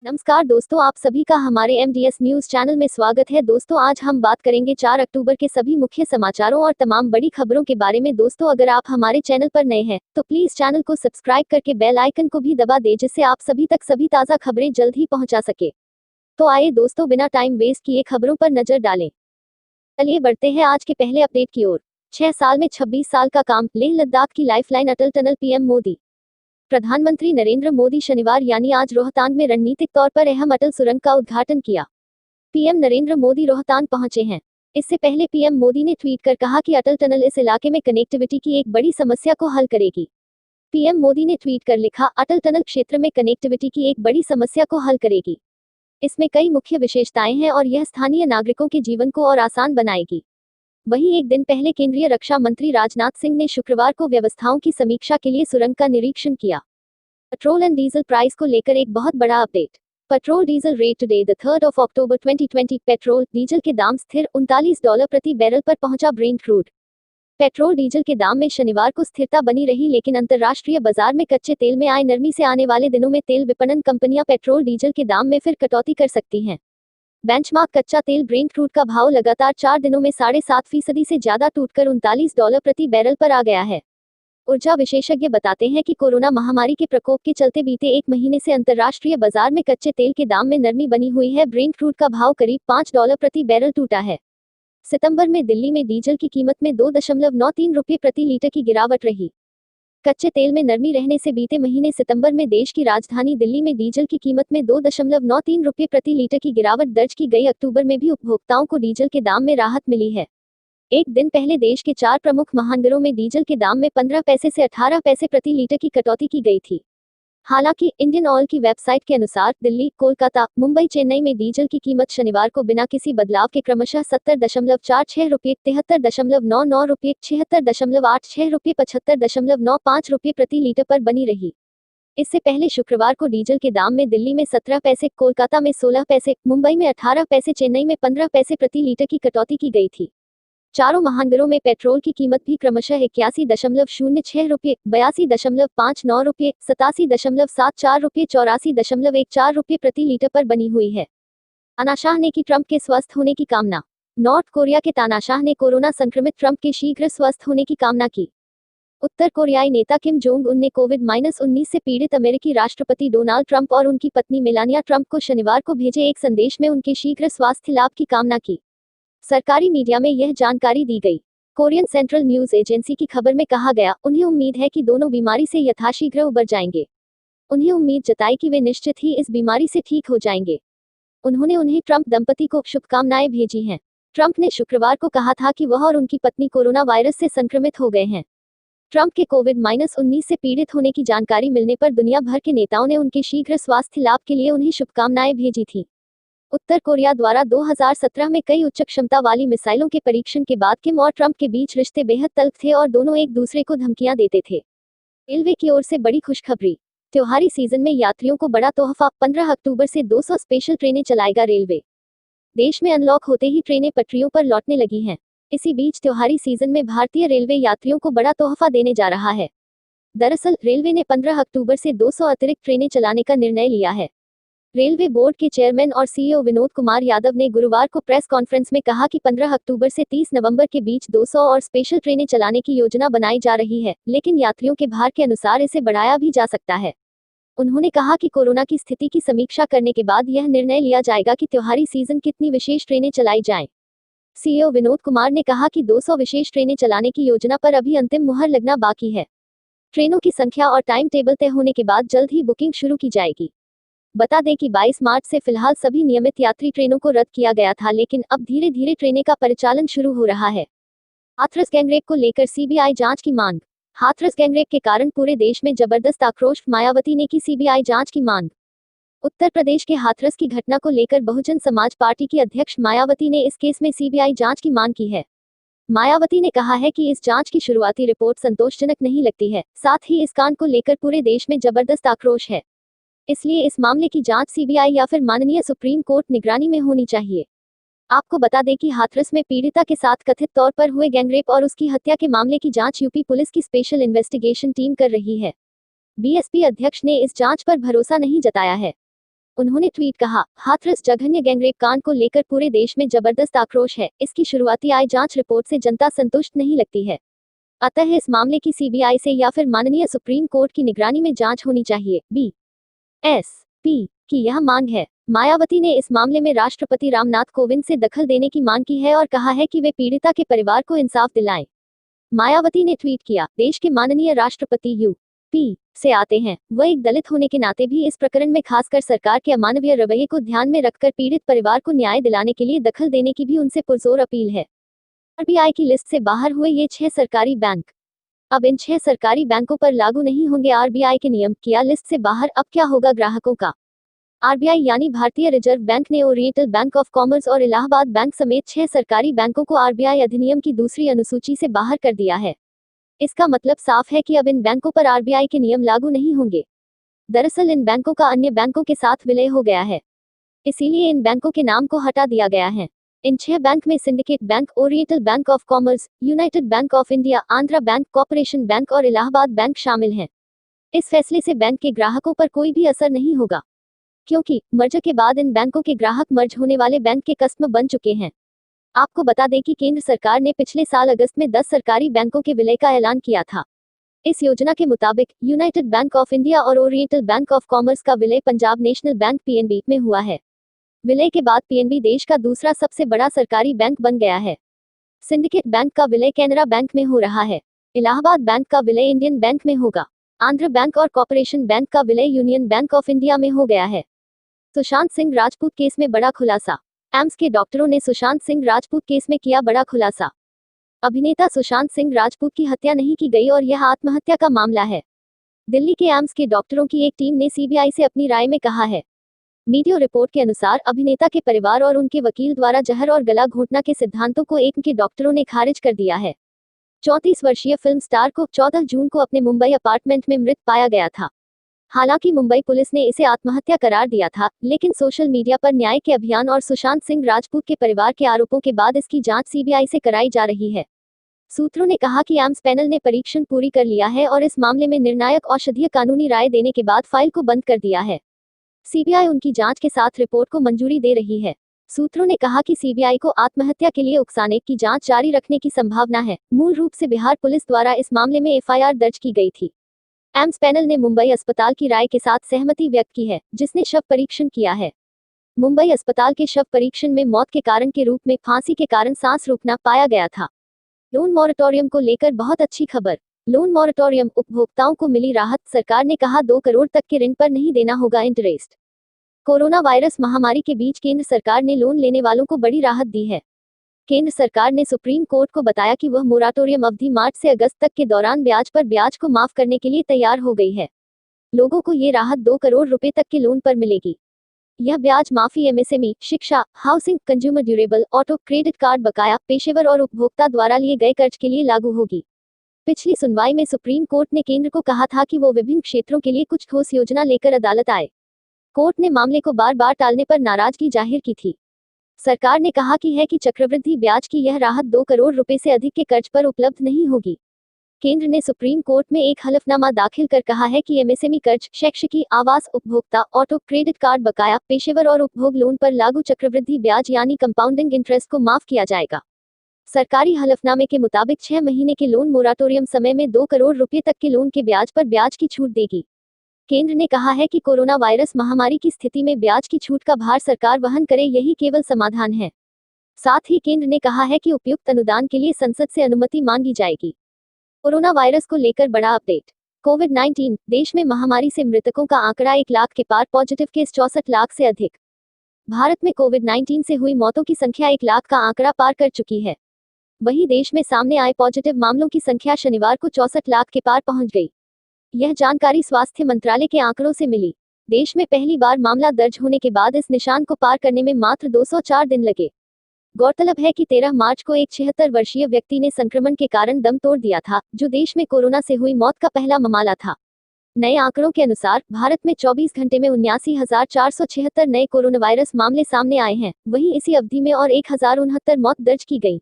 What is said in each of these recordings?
नमस्कार दोस्तों, आप सभी का हमारे MDS न्यूज चैनल में स्वागत है। दोस्तों, आज हम बात करेंगे 4 अक्टूबर के सभी मुख्य समाचारों और तमाम बड़ी खबरों के बारे में। दोस्तों, अगर आप हमारे चैनल पर नए हैं तो प्लीज चैनल को सब्सक्राइब करके बेल आइकन को भी दबा दें, जिससे आप सभी तक सभी ताज़ा खबरें जल्द ही पहुंचा सके। तो आइए दोस्तों, बिना टाइम वेस्ट किए खबरों पर नजर डालें। चलिए बढ़ते हैं आज के पहले अपडेट की ओर। 6 साल में 26 साल का काम, लेह लद्दाख की लाइफलाइन अटल टनल, पीएम मोदी। प्रधानमंत्री नरेंद्र मोदी शनिवार यानी आज रोहतांग में रणनीतिक तौर पर अहम अटल सुरंग का उद्घाटन किया। पीएम नरेंद्र मोदी रोहतांग पहुंचे हैं। इससे पहले पीएम मोदी ने ट्वीट कर कहा कि अटल टनल इस इलाके में कनेक्टिविटी की एक बड़ी समस्या को हल करेगी। पीएम मोदी ने ट्वीट कर लिखा, अटल टनल क्षेत्र में कनेक्टिविटी की एक बड़ी समस्या को हल करेगी। इसमें कई मुख्य विशेषताएं हैं और यह स्थानीय नागरिकों के जीवन को और आसान बनाएगी। वहीं एक दिन पहले केंद्रीय रक्षा मंत्री राजनाथ सिंह ने शुक्रवार को व्यवस्थाओं की समीक्षा के लिए सुरंग का निरीक्षण किया। पेट्रोल एंड डीजल प्राइस को लेकर एक बहुत बड़ा update. Petrol diesel rate today the 3rd of October 2020। Petrol diesel के दाम स्थिर $39 प्रति बैरल पर पहुंचा। ब्रेंट क्रूड पेट्रोल डीजल के दाम में शनिवार को स्थिरता बनी रही, लेकिन अंतर्राष्ट्रीय बाजार में कच्चे तेल में आए नरमी से आने वाले दिनों में तेल विपणन कंपनियां पेट्रोल डीजल के दाम में फिर कटौती कर सकती हैं। बेंचमार्क कच्चा तेल ब्रेंट क्रूड का भाव लगातार 4 दिनों में 7.5% से ज्यादा टूटकर $39 प्रति बैरल पर आ गया है। ऊर्जा विशेषज्ञ बताते हैं कि कोरोना महामारी के प्रकोप के चलते बीते एक महीने से अंतर्राष्ट्रीय बाजार में कच्चे तेल के दाम में नरमी बनी हुई है। ब्रेंट क्रूड का भाव करीब $5 प्रति बैरल टूटा है। सितंबर में दिल्ली में डीजल की कीमत में 2.93 रुपये प्रति लीटर की गिरावट रही। कच्चे तेल में नरमी रहने से बीते महीने सितंबर में देश की राजधानी दिल्ली में डीजल की कीमत में 2.93 रुपये प्रति लीटर की गिरावट दर्ज की गई। अक्टूबर में भी उपभोक्ताओं को डीजल के दाम में राहत मिली है। एक दिन पहले देश के 4 प्रमुख महानगरों में डीजल के दाम में 15 पैसे से 18 पैसे प्रति लीटर की कटौती की गई थी। हालांकि इंडियन ऑयल की वेबसाइट के अनुसार दिल्ली, कोलकाता, मुंबई, चेन्नई में डीजल की कीमत शनिवार को बिना किसी बदलाव के क्रमशः 70.46 रुपये, 73.99 रुपये, 76.86 रुपये, 75.95 रुपये प्रति लीटर पर बनी रही। इससे पहले शुक्रवार को डीजल के दाम में दिल्ली में 17 पैसे, कोलकाता में 16 पैसे, मुंबई में 18 पैसे, चेन्नई में 15 पैसे प्रति लीटर की कटौती की गई थी। चारों महानगरों में पेट्रोल की कीमत भी क्रमशः 81.06 रुपये, 82.59 रुपये, 87.74 रुपये, 84.14 रुपये प्रति लीटर पर बनी हुई है। तानाशाह ने की ट्रंप के स्वस्थ होने की कामना। नॉर्थ कोरिया के तानाशाह ने कोरोना संक्रमित ट्रंप के शीघ्र स्वस्थ होने की कामना की। उत्तर कोरियाई नेता किम जोंग उन ने कोविड-19 से पीड़ित अमेरिकी राष्ट्रपति डोनाल्ड ट्रंप और उनकी पत्नी मेलानिया ट्रंप को शनिवार को भेजे एक संदेश में उनके शीघ्र स्वास्थ्य लाभ की कामना की। सरकारी मीडिया में यह जानकारी दी गई। कोरियन सेंट्रल न्यूज एजेंसी की खबर में कहा गया, उन्हें उम्मीद है कि दोनों बीमारी से यथाशीघ्र उबर जाएंगे। उन्हें उम्मीद जताई कि वे निश्चित ही इस बीमारी से ठीक हो जाएंगे। उन्हें ट्रंप दंपति को शुभकामनाएं भेजी हैं। ट्रंप ने शुक्रवार को कहा था कि वह और उनकी पत्नी कोरोना वायरस से संक्रमित हो गए हैं। ट्रंप के कोविड-19 से पीड़ित होने की जानकारी मिलने पर दुनिया भर के नेताओं ने उनके शीघ्र स्वास्थ्य लाभ के लिए उन्हें शुभकामनाएं भेजी थी। उत्तर कोरिया द्वारा 2017 में कई उच्च क्षमता वाली मिसाइलों के परीक्षण के बाद किम और ट्रंप के बीच रिश्ते बेहद तल्ख थे और दोनों एक दूसरे को धमकियां देते थे। रेलवे की ओर से बड़ी खुशखबरी। त्योहारी सीजन में यात्रियों को बड़ा तोहफा। 15 अक्टूबर से 200 स्पेशल ट्रेनें चलाएगा रेलवे। देश में अनलॉक होते ही ट्रेनें पटरियों पर लौटने लगी हैं। इसी बीच त्योहारी सीजन में भारतीय रेलवे यात्रियों को बड़ा तोहफा देने जा रहा है। दरअसल रेलवे ने 15 अक्टूबर से 200 अतिरिक्त ट्रेनें चलाने का निर्णय लिया है। रेलवे बोर्ड के चेयरमैन और सीईओ विनोद कुमार यादव ने गुरुवार को प्रेस कॉन्फ्रेंस में कहा कि 15 अक्टूबर से 30 नवंबर के बीच 200 और स्पेशल ट्रेनें चलाने की योजना बनाई जा रही है, लेकिन यात्रियों के भार के अनुसार इसे बढ़ाया भी जा सकता है। उन्होंने कहा कि कोरोना की स्थिति की समीक्षा करने के बाद यह निर्णय लिया जाएगा कि त्योहारी सीजन कितनी विशेष ट्रेनें चलाई जाएं। सीईओ विनोद कुमार ने कहा कि 200 विशेष ट्रेनें चलाने की योजना पर अभी अंतिम मुहर लगना बाकी है। ट्रेनों की संख्या और टाइम टेबल तय होने के बाद जल्द ही बुकिंग शुरू की जाएगी। बता दें कि 22 मार्च से फिलहाल सभी नियमित यात्री ट्रेनों को रद्द किया गया था, लेकिन अब धीरे धीरे ट्रेनें का परिचालन शुरू हो रहा है। हाथरस गैंगरेप को लेकर सीबीआई जांच की मांग। हाथरस गैंगरेप के कारण पूरे देश में जबरदस्त आक्रोश, मायावती ने की सीबीआई जांच की मांग। उत्तर प्रदेश के हाथरस की घटना को लेकर बहुजन समाज पार्टी की अध्यक्ष मायावती ने इस केस में सीबीआई जांच की मांग की है। मायावती ने कहा है कि इस जांच की शुरुआती रिपोर्ट संतोषजनक नहीं लगती है, साथ ही इस कांड को लेकर पूरे देश में जबरदस्त आक्रोश है। इसलिए इस मामले की जांच सीबीआई या फिर माननीय सुप्रीम कोर्ट निगरानी में होनी चाहिए। आपको बता दें कि हाथरस में पीड़िता के साथ कथित तौर पर हुए गैंगरेप और उसकी हत्या के मामले की जांच यूपी पुलिस की स्पेशल इन्वेस्टिगेशन टीम कर रही है। बीएसपी अध्यक्ष ने इस जांच पर भरोसा नहीं जताया है। उन्होंने ट्वीट कहा, हाथरस जघन्य गैंगरेप कांड को लेकर पूरे देश में जबरदस्त आक्रोश है। इसकी शुरुआती आई जांच रिपोर्ट से जनता संतुष्ट नहीं लगती है। अतः इस मामले की सीबीआई से या फिर माननीय सुप्रीम कोर्ट की निगरानी में जांच होनी चाहिए। बीएसपी की यह मांग है। मायावती ने इस मामले में राष्ट्रपति रामनाथ कोविंद से दखल देने की मांग की है और कहा है कि वे पीड़िता के परिवार को इंसाफ दिलाएं। मायावती ने ट्वीट किया, देश के माननीय राष्ट्रपति यूपी से आते हैं। वह एक दलित होने के नाते भी इस प्रकरण में खासकर सरकार के अमानवीय रवैये को ध्यान में रखकर पीड़ित परिवार को न्याय दिलाने के लिए दखल देने की भी उनसे पुरजोर अपील है। आरबीआई की लिस्ट से बाहर हुए ये 6 सरकारी बैंक अब इन 6 सरकारी बैंकों पर लागू नहीं होंगे आरबीआई के नियम। किया लिस्ट से बाहर, अब क्या होगा ग्राहकों का? आरबीआई यानी भारतीय रिजर्व बैंक ने ओरिएंटल बैंक ऑफ कॉमर्स और इलाहाबाद बैंक समेत 6 सरकारी बैंकों को आरबीआई अधिनियम की दूसरी अनुसूची से बाहर कर दिया है। इसका मतलब साफ है कि अब इन बैंकों पर आरबीआई के नियम लागू नहीं होंगे। दरअसल इन बैंकों का अन्य बैंकों के साथ विलय हो गया है, इसीलिए इन बैंकों के नाम को हटा दिया गया है। इन 6 बैंक में syndicate bank, oriental bank of commerce, United bank of India, Andhra bank, corporation bank और इलाहाबाद बैंक शामिल हैं। इस फैसले से बैंक के ग्राहकों पर कोई भी असर नहीं होगा, क्योंकि मर्जर के बाद इन बैंकों के ग्राहक मर्ज होने वाले बैंक के कस्टमर बन चुके हैं। आपको बता दें कि केंद्र सरकार ने पिछले साल अगस्त में 10 सरकारी बैंकों के विलय का ऐलान किया था। इस योजना के मुताबिक यूनाइटेड बैंक ऑफ इंडिया और ओरिएंटल बैंक ऑफ कॉमर्स का विलय पंजाब नेशनल बैंक पीएनबी में हुआ है। विलय के बाद पीएनबी देश का दूसरा सबसे बड़ा सरकारी बैंक बन गया है। सिंडिकेट बैंक का विलय कैनरा बैंक में हो रहा है। इलाहाबाद बैंक का विलय इंडियन बैंक में होगा। आंध्र बैंक और कॉर्पोरेशन बैंक का विलय यूनियन बैंक ऑफ इंडिया में हो गया है। सुशांत सिंह राजपूत केस में बड़ा खुलासा। एम्स के डॉक्टरों ने सुशांत सिंह राजपूत केस में किया बड़ा खुलासा। अभिनेता सुशांत सिंह राजपूत की हत्या नहीं की गई और यह आत्महत्या का मामला है। दिल्ली के एम्स के डॉक्टरों की एक टीम ने सीबीआई से अपनी राय में कहा है। मीडिया रिपोर्ट के अनुसार अभिनेता के परिवार और उनके वकील द्वारा जहर और गला घोंटना के सिद्धांतों को एम्स के डॉक्टरों ने खारिज कर दिया है। 34 वर्षीय फिल्म स्टार को 14 जून को अपने मुंबई अपार्टमेंट में मृत पाया गया था। हालांकि मुंबई पुलिस ने इसे आत्महत्या करार दिया था, लेकिन सोशल मीडिया पर न्याय के अभियान और सुशांत सिंह राजपूत के परिवार के आरोपों के बाद इसकी जांच सीबीआई से कराई जा रही है। सूत्रों ने कहा कि एम्स पैनल ने परीक्षण पूरी कर लिया है और इस मामले में निर्णायक औषधीय कानूनी राय देने के बाद फाइल को बंद कर दिया है। सीबीआई उनकी जांच के साथ रिपोर्ट को मंजूरी दे रही है। सूत्रों ने कहा कि सीबीआई को आत्महत्या के लिए उकसाने की जांच जारी रखने की संभावना है। मूल रूप से बिहार पुलिस द्वारा इस मामले में एफआईआर दर्ज की गई थी। एम्स पैनल ने मुंबई अस्पताल की राय के साथ सहमति व्यक्त की है, जिसने शव परीक्षण किया है। मुंबई अस्पताल के शव परीक्षण में मौत के कारण के रूप में फांसी के कारण सांस रुकना पाया गया था। लोन मॉरेटोरियम को लेकर बहुत अच्छी खबर। लोन मॉरेटोरियम, उपभोक्ताओं को मिली राहत। सरकार ने कहा 2 करोड़ तक के ऋण पर नहीं देना होगा इंटरेस्ट। कोरोना वायरस महामारी के बीच केंद्र सरकार ने लोन लेने वालों को बड़ी राहत दी है। केंद्र सरकार ने सुप्रीम कोर्ट को बताया कि वह मोराटोरियम अवधि मार्च से अगस्त तक के दौरान ब्याज पर ब्याज को माफ करने के लिए तैयार हो गई है। लोगों को ये राहत 2 करोड़ रुपए तक के लोन पर मिलेगी। यह ब्याज माफी एमएसएमई, शिक्षा, housing, consumer durable, auto, credit card बकाया, पेशेवर और उपभोक्ता द्वारा लिए गए कर्ज के लिए लागू होगी। पिछली सुनवाई में सुप्रीम कोर्ट ने केंद्र को कहा था कि वो विभिन्न क्षेत्रों के लिए कुछ ठोस योजना लेकर अदालत आए। कोर्ट ने मामले को बार बार टालने पर नाराजगी जाहिर की थी। सरकार ने कहा कि चक्रवृद्धि ब्याज की यह राहत 2 करोड़ रुपए से अधिक के कर्ज पर उपलब्ध नहीं होगी। केंद्र ने सुप्रीम कोर्ट में एक हलफनामा दाखिल कर कहा है कि एमएसएमई कर्ज, शैक्षिकी, आवास, उपभोक्ता, ऑटो, क्रेडिट कार्ड बकाया, पेशेवर और उपभोग लोन पर लागू चक्रवृद्धि ब्याज यानी कंपाउंडिंग इंटरेस्ट को माफ किया जाएगा। सरकारी हलफनामे के मुताबिक 6 महीने के लोन मोराटोरियम समय में 2 करोड़ रुपए तक के लोन के ब्याज पर ब्याज की छूट देगी। केंद्र ने कहा है कि कोरोना वायरस महामारी की स्थिति में ब्याज की छूट का भार सरकार वहन करे, यही केवल समाधान है। साथ ही केंद्र ने कहा है कि उपयुक्त अनुदान के लिए संसद से अनुमति मांगी जाएगी। कोरोना वायरस को लेकर बड़ा अपडेट। कोविड-19, देश में महामारी से मृतकों का आंकड़ा 1 लाख के पार, पॉजिटिव केस 64 लाख से अधिक। भारत में कोविड-19 से हुई मौतों की संख्या 1 लाख का आंकड़ा पार कर चुकी है। वहीं देश में सामने आए पॉजिटिव मामलों की संख्या शनिवार को 64 लाख के पार पहुंच गई। यह जानकारी स्वास्थ्य मंत्रालय के आंकड़ों से मिली। देश में पहली बार मामला दर्ज होने के बाद इस निशान को पार करने में मात्र 204 दिन लगे। गौरतलब है कि 13 मार्च को एक 76 वर्षीय व्यक्ति ने संक्रमण के कारण दम तोड़ दिया था, जो देश में कोरोना से हुई मौत का पहला मामला था। नए आंकड़ों के अनुसार भारत में 24 घंटे में 79,476 नए कोरोना वायरस मामले सामने आए हैं। वहीं इसी अवधि में और 1069 मौत दर्ज की गई।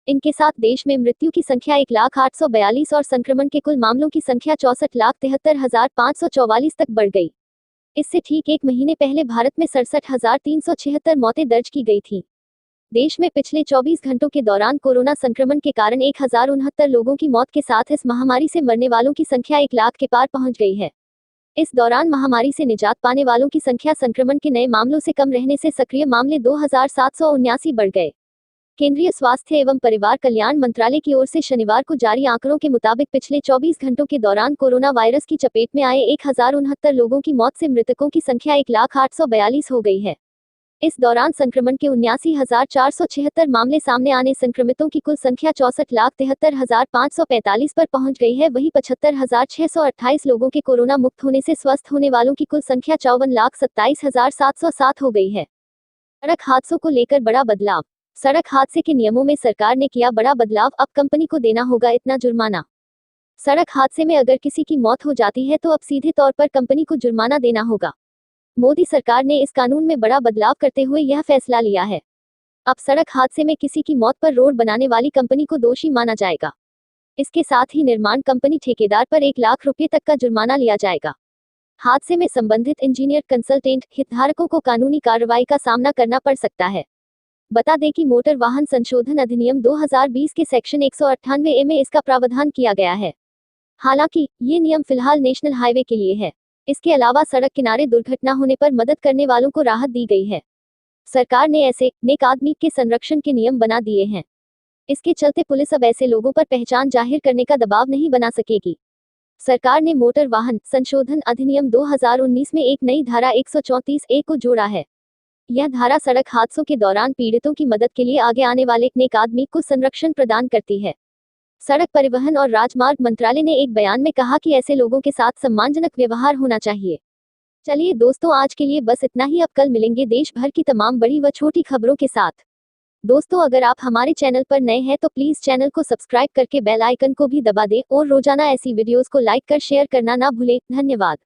इनके साथ देश में मृत्यु की संख्या 1,842 और संक्रमण के कुल मामलों की संख्या 64,73,544 तक बढ़ गई। इससे ठीक एक महीने पहले भारत में 67,376 मौतें दर्ज की गई थी। देश में पिछले 24 घंटों के दौरान कोरोना संक्रमण के कारण 1,069 लोगों की मौत के साथ इस महामारी से मरने वालों की संख्या 1 लाख के पार पहुंच गई है। इस दौरान महामारी से निजात पाने वालों की संख्या संक्रमण के नए मामलों से कम रहने से सक्रिय मामले 2,779 बढ़ गए। केंद्रीय स्वास्थ्य एवं परिवार कल्याण मंत्रालय की ओर से शनिवार को जारी आंकड़ों के मुताबिक पिछले 24 घंटों के दौरान कोरोना वायरस की चपेट में आए 1,069 लोगों की मौत से मृतकों की संख्या 1,0842 हो गई है। इस दौरान संक्रमण के 79,476 मामले सामने आने संक्रमितों की कुल संख्या 64,73,545 पर पहुंच गई है। वहीं 75,628 लोगों के कोरोना मुक्त होने से स्वस्थ होने वालों की कुल संख्या 54,27,707 हो गई है। सड़क हादसों को लेकर बड़ा बदलाव। सड़क हादसे के नियमों में सरकार ने किया बड़ा बदलाव, अब कंपनी को देना होगा इतना जुर्माना। सड़क हादसे में अगर किसी की मौत हो जाती है तो अब सीधे तौर पर कंपनी को जुर्माना देना होगा। मोदी सरकार ने इस कानून में बड़ा बदलाव करते हुए यह फैसला लिया है। अब सड़क हादसे में किसी की मौत पर रोड बनाने वाली कंपनी को दोषी माना जाएगा। इसके साथ ही निर्माण कंपनी ठेकेदार पर 1 लाख रुपए तक का जुर्माना लिया जाएगा। हादसे में संबंधित इंजीनियर, कंसल्टेंट, हितधारकों को कानूनी कार्रवाई का सामना करना पड़ सकता है। बता दें कि मोटर वाहन संशोधन अधिनियम 2020 के सेक्शन 198A में इसका प्रावधान किया गया है। हालांकि ये नियम फिलहाल नेशनल हाईवे के लिए है। इसके अलावा सड़क किनारे दुर्घटना होने पर मदद करने वालों को राहत दी गई है। सरकार ने ऐसे नेक आदमी के संरक्षण के नियम बना दिए हैं। इसके चलते पुलिस अब ऐसे लोगों पर पहचान जाहिर करने का दबाव नहीं बना सकेगी। सरकार ने मोटर वाहन संशोधन अधिनियम 2019 में एक नई धारा 134A को जोड़ा है। यह धारा सड़क हादसों के दौरान पीड़ितों की मदद के लिए आगे आने वाले नेक आदमी को संरक्षण प्रदान करती है। सड़क परिवहन और राजमार्ग मंत्रालय ने एक बयान में कहा कि ऐसे लोगों के साथ सम्मानजनक व्यवहार होना चाहिए। चलिए दोस्तों, आज के लिए बस इतना ही। अब कल मिलेंगे देश भर की तमाम बड़ी व छोटी खबरों के साथ। दोस्तों, अगर आप हमारे चैनल पर नए हैं तो प्लीज चैनल को सब्सक्राइब करके बेल आइकन को भी दबा दें और रोजाना ऐसी वीडियोस को लाइक कर शेयर करना ना भूलें। धन्यवाद।